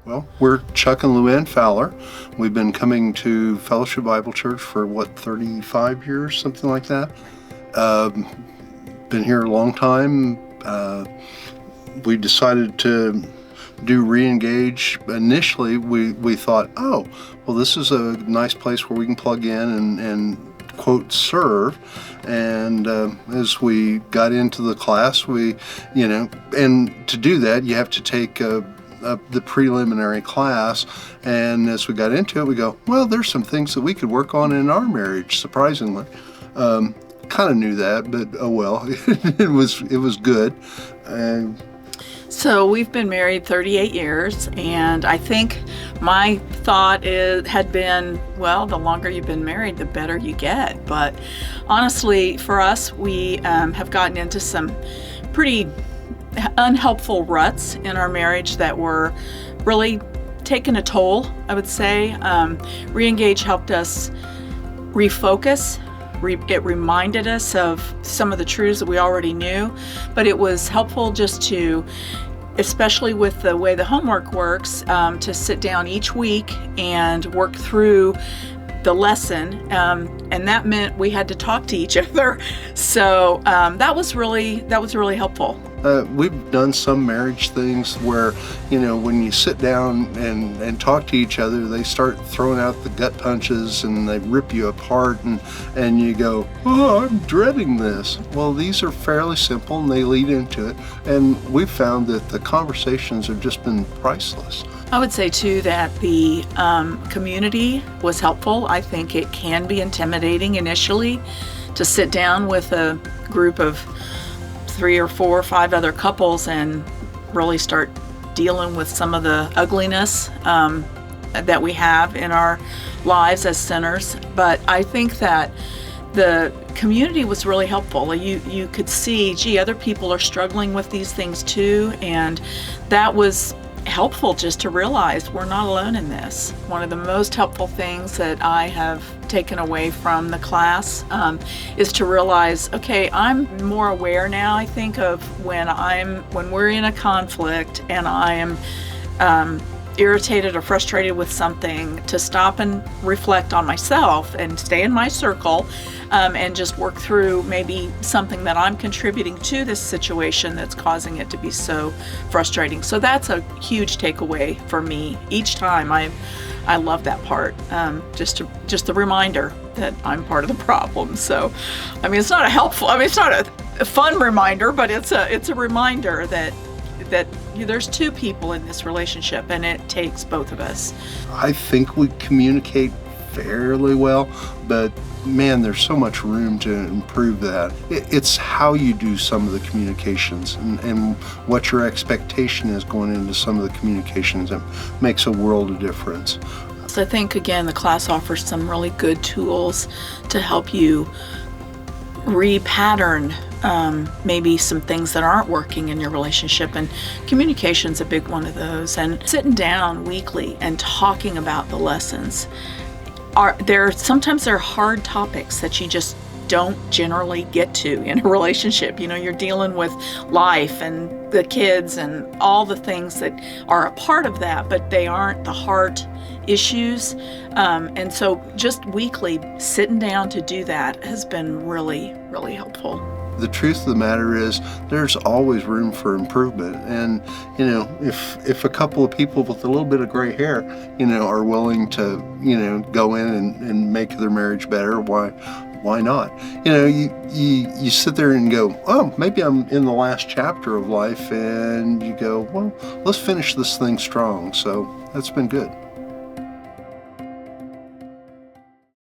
Well, we're Chuck and Luann Fowler. We've been coming to Fellowship Bible Church for 35 years, something like that. Been here a long time. We decided to do reengage. Initially, we thought, oh, well, this is a nice place where we can plug in and quote, serve. And as we got into the class, and to do that, you have to take the preliminary class, and as we got into it, we go, well, there's some things that we could work on in our marriage, surprisingly. Kind of knew that, but oh well, it was good. So we've been married 38 years, and I think my thought had been, well, the longer you've been married, the better you get. But honestly, for us, we have gotten into some pretty unhelpful ruts in our marriage that were really taking a toll, I would say. Reengage helped us refocus. It reminded us of some of the truths that we already knew, but it was helpful just to, especially with the way the homework works, to sit down each week and work through the lesson, and that meant we had to talk to each other. So that was really helpful. We've done some marriage things where, when you sit down and talk to each other, they start throwing out the gut punches and they rip you apart, and you go, oh, I'm dreading this. Well, these are fairly simple and they lead into it. And we've found that the conversations have just been priceless. I would say, too, that the community was helpful. I think it can be intimidating initially to sit down with a group of 3 or 4 or 5 other couples and really start dealing with some of the ugliness that we have in our lives as sinners. But I think that the community was really helpful. You could see, gee, other people are struggling with these things too, and that was helpful just to realize we're not alone in this. One of the most helpful things that I have taken away from the class is to realize, okay, I'm more aware now, I think, of when we're in a conflict and I am irritated or frustrated with something, to stop and reflect on myself and stay in my circle and just work through maybe something that I'm contributing to this situation that's causing it to be so frustrating. So that's a huge takeaway for me each time. I love that part. Just the reminder that I'm part of the problem. So, it's not it's not a fun reminder, but it's a reminder that there's 2 people in this relationship, and it takes both of us. I think we communicate fairly well, but man, there's so much room to improve that. It's how you do some of the communications and what your expectation is going into some of the communications that makes a world of difference. So I think, again, the class offers some really good tools to help you repattern maybe some things that aren't working in your relationship, and communication's a big one of those. And sitting down weekly and talking about the lessons sometimes they're hard topics that you just don't generally get to in a relationship. You're dealing with life and the kids and all the things that are a part of that, but they aren't the heart issues. And so just weekly sitting down to do that has been really, really helpful. The truth of the matter is there's always room for improvement. And, if a couple of people with a little bit of gray hair, are willing to, go in and make their marriage better, why not? You sit there and go, oh, maybe I'm in the last chapter of life, and you go, well, let's finish this thing strong. So that's been good.